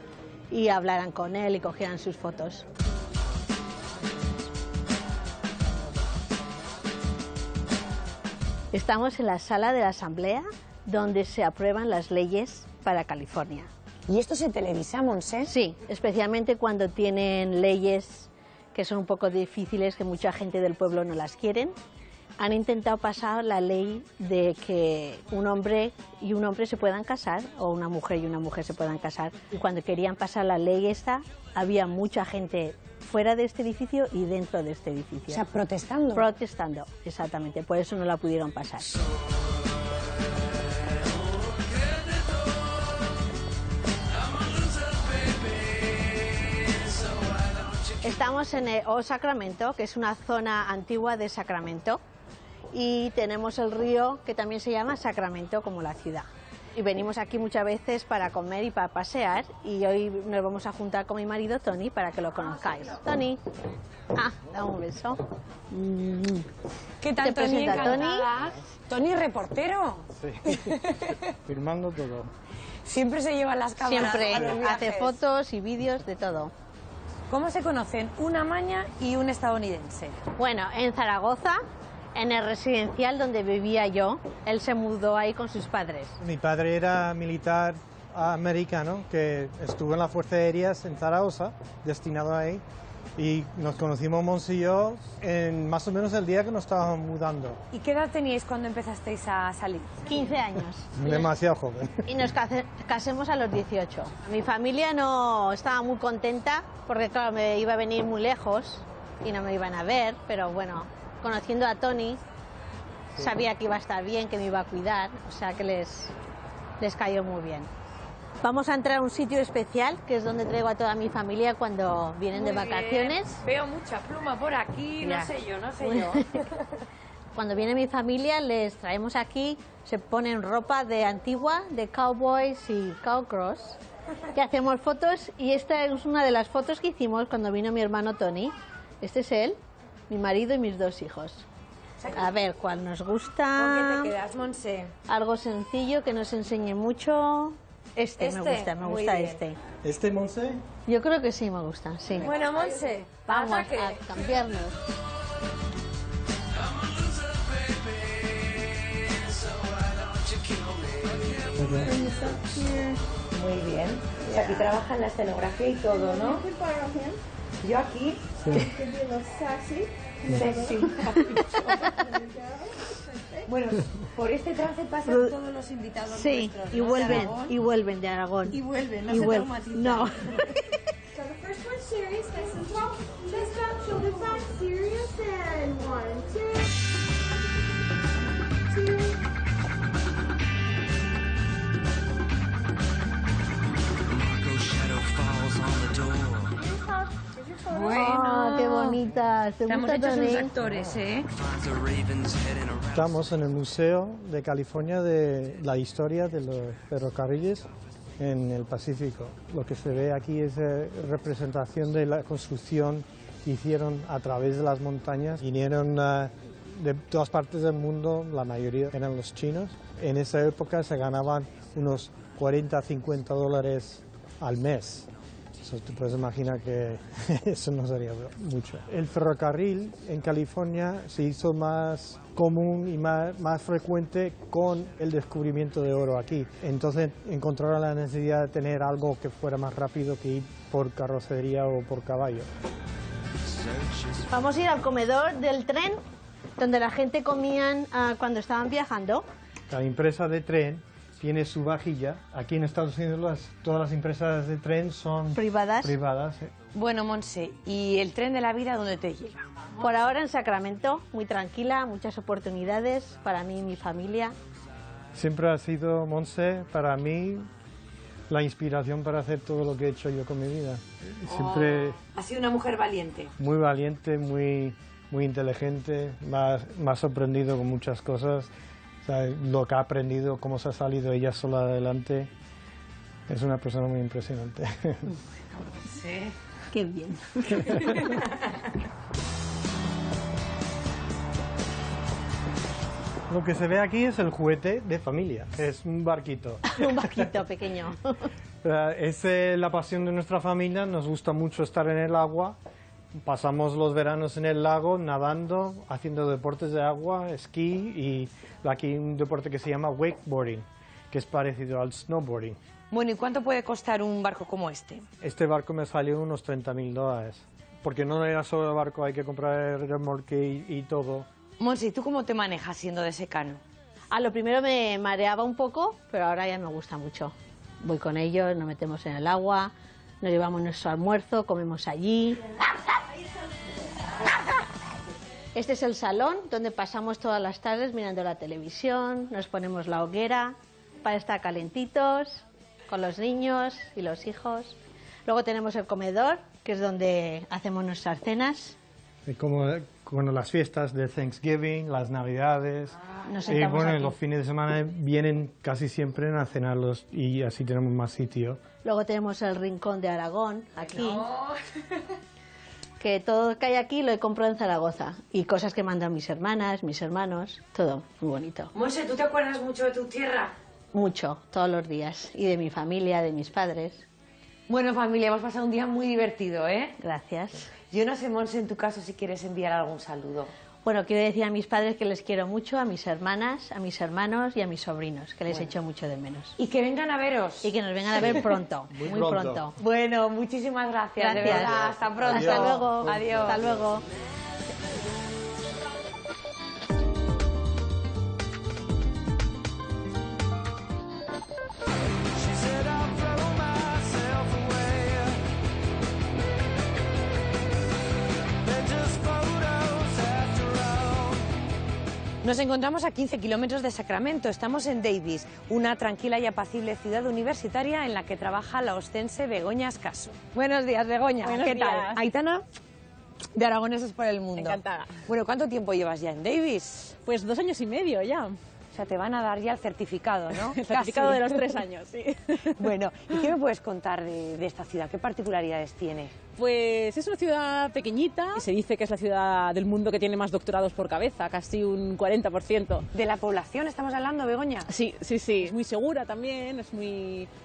y hablaran con él y cogieran sus fotos. Estamos en la sala de la Asamblea donde se aprueban las leyes para California. ¿Y esto se televisa, Montse? Sí, especialmente cuando tienen leyes que son un poco difíciles, que mucha gente del pueblo no las quieren. Han intentado pasar la ley de que un hombre y un hombre se puedan casar, o una mujer y una mujer se puedan casar. Y cuando querían pasar la ley esta, había mucha gente fuera de este edificio y dentro de este edificio. O sea, protestando. Protestando, exactamente. Por eso no la pudieron pasar. Estamos en el Old Sacramento, que es una zona antigua de Sacramento, y tenemos el río que también se llama Sacramento, como la ciudad. Y venimos aquí muchas veces para comer y para pasear, y hoy nos vamos a juntar con mi marido Tony para que lo conozcáis. Tony, da un beso. ¿Qué tal, ¿Te Tony? presenta Tony? Encantada. Tony, reportero. Sí, firmando todo. Siempre se llevan las cámaras. Siempre a los hace viajes. fotos y vídeos de todo. ¿Cómo se conocen una maña y un estadounidense? Bueno, en Zaragoza, en el residencial donde vivía yo, él se mudó ahí con sus padres. Mi padre era militar americano que estuvo en las Fuerzas Aéreas en Zaragoza, destinado ahí, y nos conocimos Monse y yo en más o menos el día que nos estábamos mudando. ¿Y qué edad teníais cuando empezasteis a salir? 15 años. Demasiado joven. Y nos casemos a los 18. Mi familia no estaba muy contenta porque, claro, me iba a venir muy lejos y no me iban a ver, pero bueno, conociendo a Tony, sabía que iba a estar bien, que me iba a cuidar, o sea que les cayó muy bien. Vamos a entrar a un sitio especial, que es donde traigo a toda mi familia cuando vienen de vacaciones. Veo mucha pluma por aquí, Ya. no sé yo. Cuando viene mi familia les traemos aquí, se ponen ropa de antigua, de cowboys y cowgirls, que hacemos fotos, y esta es una de las fotos que hicimos cuando vino mi hermano Tony. Este es él, mi marido y mis 2 hijos. A ver, ¿cuál nos gusta? ¿Con qué te quedas, Monse? Algo sencillo, que nos enseñe mucho. Este me gusta, me muy gusta bien. este. ¿Este, Monse? Yo creo que sí me gusta, sí. Bueno, Monse, Vamos ¿a qué? a cambiarnos. Muy bien. Y aquí trabaja en la escenografía y todo, ¿no? Yo aquí. Sexy. Bueno, por este trance pasan todos los invitados Sí, nuestros, y ¿no? vuelven, de Aragón. y vuelven de Aragón. Y vuelven, no Y se vuelven. traumatizan. No. So the first one's serious, nice and tall. Chest up, shoulders back, serious, and 1, 2, 2. Bueno, qué bonitas. ¿Te Estamos gusta, hechos Tony? unos actores, ¿eh? Estamos en el Museo de California de la historia de los ferrocarriles en el Pacífico. Lo que se ve aquí es representación de la construcción que hicieron a través de las montañas. Vinieron de todas partes del mundo, la mayoría eran los chinos. En esa época se ganaban unos 40 50 dólares al mes. Eso te puedes imaginar que eso no sería mucho. El ferrocarril en California se hizo más común y más frecuente con el descubrimiento de oro aquí. Entonces encontraron la necesidad de tener algo que fuera más rápido que ir por carrocería o por caballo. Vamos a ir al comedor del tren, donde la gente comían cuando estaban viajando. La empresa de tren tiene su vajilla. Aquí en Estados Unidos todas las empresas de tren son Privadas. Bueno, Monse, ¿y el tren de la vida dónde te lleva? Por ahora en Sacramento, muy tranquila, muchas oportunidades para mí y mi familia. Siempre ha sido, Monse, para mí, la inspiración para hacer todo lo que he hecho yo con mi vida. Siempre Ha sido una mujer valiente. muy valiente, muy inteligente, me ha sorprendido con muchas cosas. O sea, lo que ha aprendido, cómo se ha salido ella sola adelante, es una persona muy impresionante. Sí. Qué bien. Lo que se ve aquí es el juguete de familia, es un barquito. Un barquito pequeño. Es la pasión de nuestra familia, nos gusta mucho estar en el agua. Pasamos los veranos en el lago, nadando, haciendo deportes de agua, esquí y aquí un deporte que se llama wakeboarding, que es parecido al snowboarding. Bueno, ¿y cuánto puede costar un barco como este? Este barco me salió unos $30,000, porque no era solo el barco, hay que comprar el remolque y todo. Monse, ¿y tú cómo te manejas siendo de secano? A lo primero me mareaba un poco, pero ahora ya me gusta mucho. Voy con ellos, nos metemos en el agua, nos llevamos nuestro almuerzo, comemos allí. Este es el salón donde pasamos todas las tardes mirando la televisión, nos ponemos la hoguera para estar calentitos con los niños y los hijos. Luego tenemos el comedor, que es donde hacemos nuestras cenas. Y como Bueno, las fiestas de Thanksgiving, las Navidades, Nos y sentamos bueno, aquí. los fines de semana vienen casi siempre a cenarlos y así tenemos más sitio. Luego tenemos el Rincón de Aragón, aquí. Que todo lo que hay aquí lo he comprado en Zaragoza. Y cosas que mandan mis hermanas, mis hermanos, todo muy bonito. Monse, ¿tú te acuerdas mucho de tu tierra? Mucho, todos los días. Y de mi familia, de mis padres. Bueno, familia, hemos pasado un día muy divertido, ¿eh? Gracias. Yo no sé, Monse, en tu caso, si quieres enviar algún saludo. Bueno, quiero decir a mis padres que les quiero mucho, a mis hermanas, a mis hermanos y a mis sobrinos, que les echo mucho de menos. Y que vengan a veros. Y que nos vengan a ver pronto, muy pronto. Bueno, muchísimas gracias. De Gracias. verdad, hasta pronto. Hasta luego. Adiós. Hasta luego. Nos encontramos a 15 kilómetros de Sacramento. Estamos en Davis, una tranquila y apacible ciudad universitaria en la que trabaja la ostense Begoña Ascaso. Buenos días, Begoña. Buenos ¿Qué días. tal? Aitana, de Aragoneses por el Mundo. Encantada. Bueno, ¿cuánto tiempo llevas ya en Davis? Pues 2 años y medio ya. O sea, te van a dar ya el certificado, ¿no? El certificado Casi. de los 3 años, sí. Bueno, ¿y qué me puedes contar de esta ciudad? ¿Qué particularidades tiene? Pues es una ciudad pequeñita y se dice que es la ciudad del mundo que tiene más doctorados por cabeza, casi un 40%. ¿De la población estamos hablando, Begoña? Sí, sí, sí. Es muy segura también,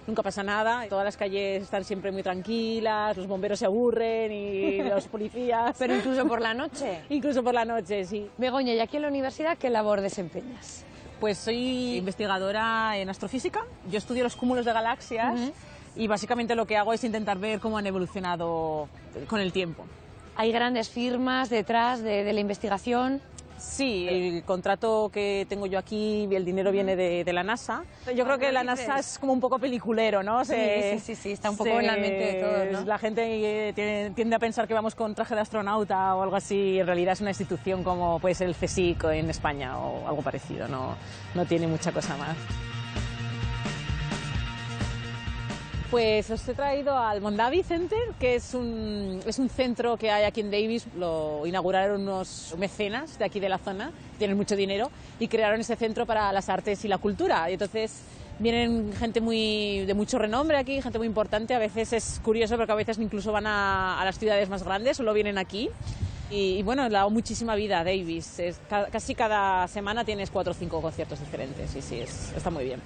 nunca pasa nada. Todas las calles están siempre muy tranquilas, los bomberos se aburren y los policías. Pero incluso por la noche. Incluso por la noche, sí. Begoña, ¿y aquí en la universidad qué labor desempeñas? Pues soy investigadora en astrofísica. Yo estudio los cúmulos de galaxias y básicamente lo que hago es intentar ver cómo han evolucionado con el tiempo. ¿Hay grandes firmas detrás de la investigación? Sí, el contrato que tengo yo aquí, el dinero viene de la NASA. Yo creo que la NASA es como un poco peliculero, ¿no? Sí, está un poco en la mente de todos, ¿no? La gente tiende a pensar que vamos con traje de astronauta o algo así. En realidad es una institución como puede ser el CSIC en España o algo parecido, no tiene mucha cosa más. Pues os he traído al Mondavi Center, que es un centro que hay aquí en Davis. Lo inauguraron unos mecenas de aquí de la zona, tienen mucho dinero, y crearon ese centro para las artes y la cultura. Y entonces vienen gente de mucho renombre aquí, gente muy importante. A veces es curioso porque a veces incluso van a las ciudades más grandes, solo vienen aquí. Y bueno, le ha dado muchísima vida a Davis. Casi cada semana tienes 4 o 5 conciertos diferentes, y sí, está muy bien.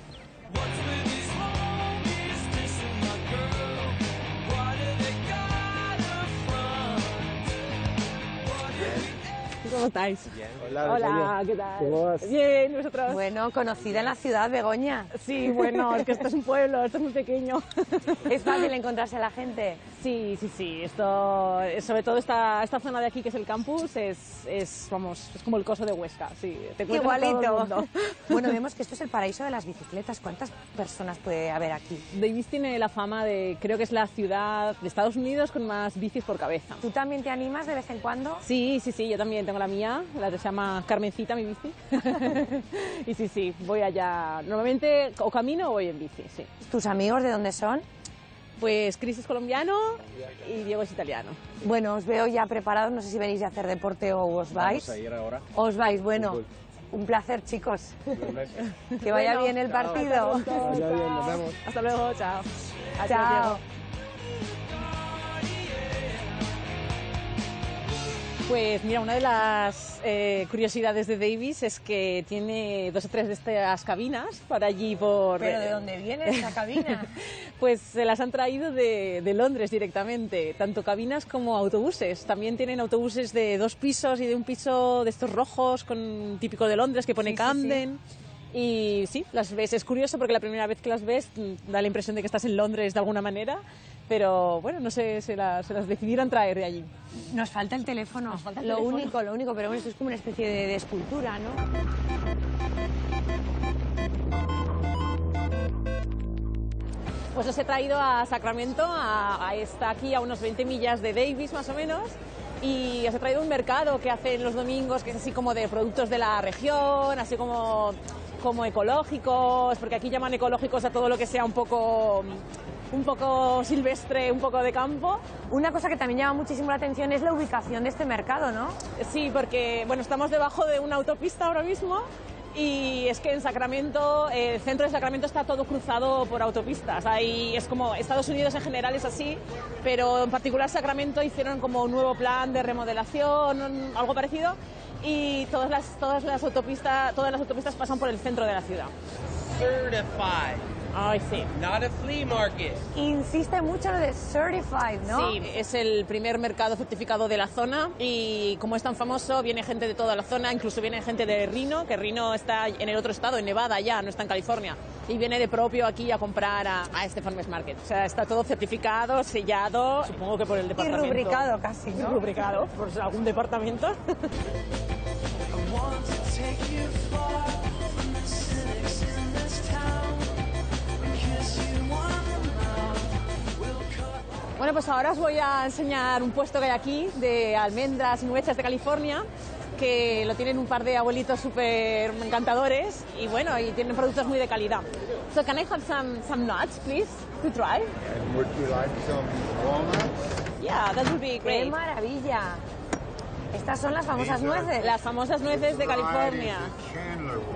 ¿Cómo estáis? Bien. Hola, ¿qué tal? ¿Cómo vas? Bien, ¿vosotros? Bueno, conocida en la ciudad, Begoña. Sí, bueno, es que esto es un pueblo, esto es muy pequeño. ¿Es fácil encontrarse a la gente? Sí. Esto, sobre todo esta zona de aquí, que es el campus, es como el coso de Huesca. Sí, te encuentras a todo el Igualito. mundo. Bueno, vemos que esto es el paraíso de las bicicletas. ¿Cuántas personas puede haber aquí? Davis tiene la fama de, creo que es la ciudad de Estados Unidos con más bicis por cabeza. ¿Tú también te animas de vez en cuando? Sí, yo también tengo la mía, la que se llama Carmencita, mi bici. Y sí, voy allá. Normalmente o camino o voy en bici, sí. ¿Tus amigos de dónde son? Pues Cris es colombiano y Diego es italiano. Bueno, os veo ya preparados. No sé si venís a hacer deporte o os vais. Vamos a ir ahora. Os vais, bueno. Fútbol. Un placer, chicos. Que vaya Bueno, bien el partido. Vaya bien, nos vemos. Hasta luego, chao. Adiós, Chao. Diego. Pues mira, una de las curiosidades de Davis es que tiene 2 o 3 de estas cabinas para allí por... ¿Pero de dónde viene esta cabina? Pues se las han traído de Londres directamente, tanto cabinas como autobuses. También tienen autobuses de 2 pisos y de un piso de estos rojos, típico de Londres, que pone Camden. Y sí, las ves, es curioso porque la primera vez que las ves da la impresión de que estás en Londres de alguna manera, pero bueno, no sé, se las decidieron traer de allí. Nos falta el teléfono. Nos falta el lo teléfono. único, pero bueno, esto es como una especie de escultura, ¿no? Pues os he traído a Sacramento, está aquí a unos 20 millas de Davis más o menos, y os he traído un mercado que hacen los domingos, que es así como de productos de la región, así como ecológicos, porque aquí llaman ecológicos a todo lo que sea un poco un poco silvestre, un poco de campo. Una cosa que también llama muchísimo la atención es la ubicación de este mercado, ¿no? Sí, porque bueno, estamos debajo de una autopista ahora mismo y es que en Sacramento, el centro de Sacramento está todo cruzado por autopistas. Ahí es como Estados Unidos en general es así, pero en particular Sacramento hicieron como un nuevo plan de remodelación, algo parecido, y todas las autopistas pasan por el centro de la ciudad. Certified. Ay, sí. Not a flea market. Insiste mucho lo de certified, ¿no? Sí, es el primer mercado certificado de la zona y como es tan famoso, viene gente de toda la zona, incluso viene gente de Reno, que Reno está en el otro estado, en Nevada ya, no está en California, y viene de propio aquí a comprar a este Farmers Market. O sea, está todo certificado, sellado, supongo que por el departamento. Y rubricado casi, ¿no? Rubricado por algún departamento. Bueno, pues ahora os voy a enseñar un puesto que hay aquí de almendras y nueces de California, que lo tienen un par de abuelitos súper encantadores y bueno, y tienen productos muy de calidad. So can I have some nuts, please, to try? And would you like some walnuts? Yeah, that would be great. ¡Qué maravilla! Estas son las famosas nueces. Las famosas nueces de California.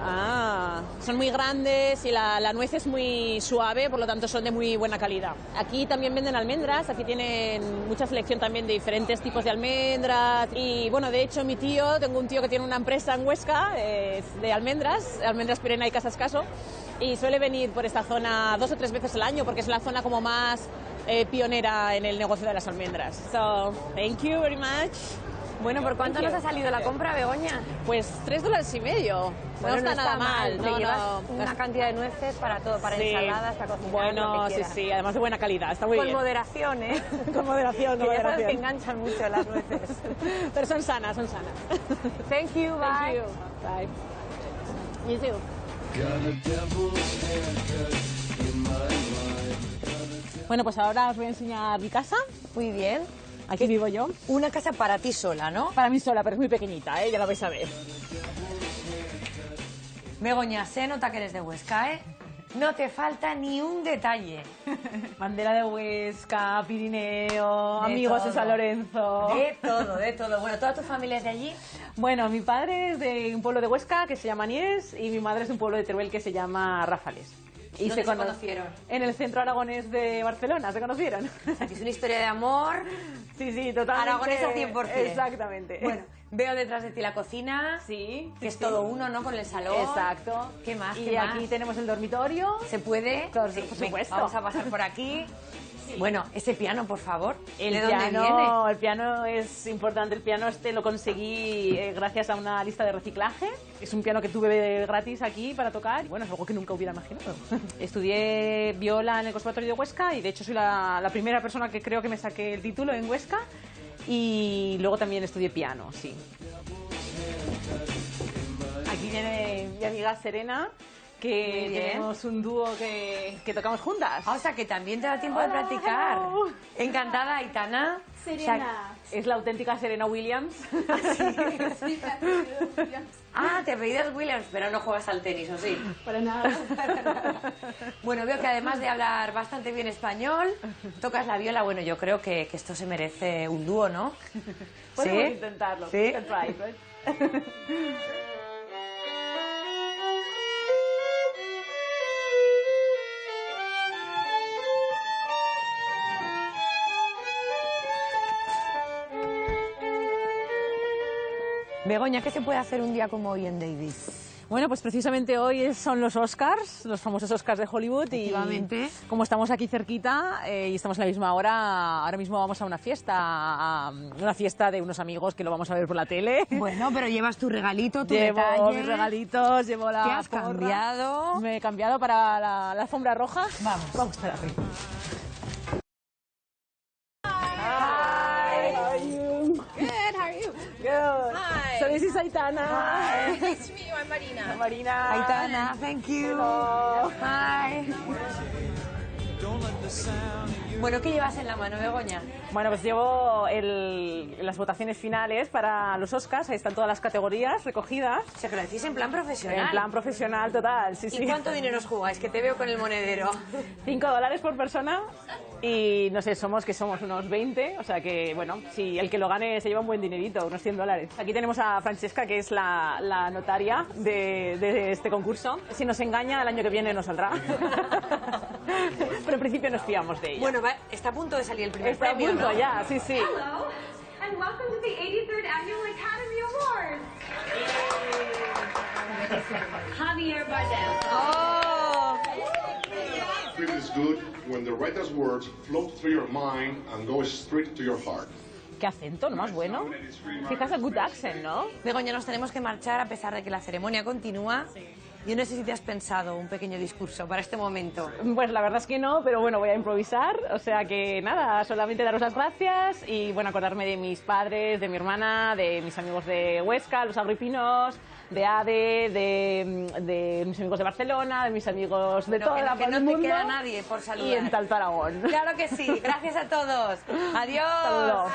Ah, son muy grandes y la nuez es muy suave, por lo tanto son de muy buena calidad. Aquí también venden almendras, aquí tienen mucha selección también de diferentes tipos de almendras. Y bueno, de hecho tengo un tío que tiene una empresa en Huesca de almendras pirenaicas Ascaso, y suele venir por esta zona 2 o 3 veces al año porque es la zona como más pionera en el negocio de las almendras. So, thank you very much. Bueno, ¿por cuánto nos ha salido la compra, Begoña? Pues $3.50. Bueno, no está nada mal. Te llevas una cantidad de nueces para todo, para ensaladas, para cocinar, bueno, lo que quieras. sí, además de buena calidad, está muy bien. Con moderación, ¿eh? Con moderación, que ya sabes que enganchan mucho las nueces. Pero son sanas, son sanas. Thank you, bye. Thank you. Bye. You too. Bueno, pues ahora os voy a enseñar mi casa. Muy bien. Aquí vivo yo. Una casa para ti sola, ¿no? Para mí sola, pero es muy pequeñita, ya la vais a ver. Begoña, se nota que eres de Huesca, ¿eh? No te falta ni un detalle. Bandera de Huesca, Pirineo, amigos de San Lorenzo. De todo, de todo. Bueno, ¿toda tu familia es de allí? Bueno, mi padre es de un pueblo de Huesca que se llama Nies y mi madre es de un pueblo de Teruel que se llama Rafales. Y ¿dónde se conocieron? En el Centro Aragonés de Barcelona, ¿se conocieron? O sea, que es una historia de amor. Sí, totalmente. Aragonés al 100%. Exactamente. Bueno, veo detrás de ti la cocina. Sí. Que es todo uno, ¿no? Con el salón. Exacto. ¿Qué más? Y aquí tenemos el dormitorio. ¿Se puede? Por supuesto. supuesto. Vamos a pasar por aquí. Sí. Bueno, ese piano, por favor. El piano es importante. El piano lo conseguí gracias a una lista de reciclaje. Es un piano que tuve gratis aquí para tocar. Y bueno, es algo que nunca hubiera imaginado. Estudié viola en el Conservatorio de Huesca y de hecho soy la primera persona que creo que me saqué el título en Huesca. Y luego también estudié piano, sí. Aquí viene mi amiga Serena, que tenemos un dúo que tocamos juntas. O sea, que también te da tiempo de practicar. Hello. Encantada, Aitana. Serena. O sea, es la auténtica Serena Williams. Sí, ah, te apellidas Williams, pero no juegas al tenis, ¿o sí? Para nada. Bueno, veo que además de hablar bastante bien español, tocas la viola. Bueno, yo creo que esto se merece un dúo, ¿no? Podemos intentarlo. ¿Sí? Try, right? Begoña, ¿qué se puede hacer un día como hoy en Davis? Bueno, pues precisamente hoy son los Oscars, los famosos Oscars de Hollywood. Efectivamente. Y como estamos aquí cerquita y estamos a la misma hora, ahora mismo vamos a una fiesta de unos amigos que lo vamos a ver por la tele. Bueno, pero llevas tu regalito, tu llevo detalle. Mis regalitos, llevo la ¿Qué has porra. cambiado? Me he cambiado para la alfombra roja. Vamos para arriba. Good, how are you? Good. Hi. So this is Aitana. Hi. Nice to meet you. I'm Marina. Marina. Aitana, thank you. Hello. Bye. Don't let the sound of your Bueno, ¿qué llevas en la mano, Begoña? Bueno, pues llevo las votaciones finales para los Oscars, ahí están todas las categorías recogidas. O sea, que lo decís en plan profesional. En plan profesional total, sí, sí. ¿Y cuánto dinero os jugáis? Que te veo con el monedero. $5 por persona y no sé, somos unos 20, o sea que, bueno, si el que lo gane se lleva un buen dinerito, unos $100. Aquí tenemos a Francesca, que es la notaria de este concurso. Si nos engaña, el año que viene nos saldrá. Pero en principio nos fiamos de ella. Bueno, está a punto de salir el primer premio, Está a punto ¿no? ya, sí, sí. Hello, and welcome to the 83rd Annual Academy Awards. Javier Bardem. Oh. It is good when the rightest words float through your mind and go straight to your heart. Qué acento, ¿no? Más bueno. Fíjate, good accent, ¿no? Begoña, nos tenemos que marchar a pesar de que la ceremonia continúa. Yo no sé si te has pensado un pequeño discurso para este momento. Pues la verdad es que no, pero bueno, voy a improvisar. O sea que nada, solamente daros las gracias y bueno, acordarme de mis padres, de mi hermana, de mis amigos de Huesca, los agripinos, de ADE, de mis amigos de Barcelona, de mis amigos de toda la que no del te mundo. queda nadie por saludar. Y en Talto Aragón. Claro que sí. Gracias a todos. Adiós. Saludos.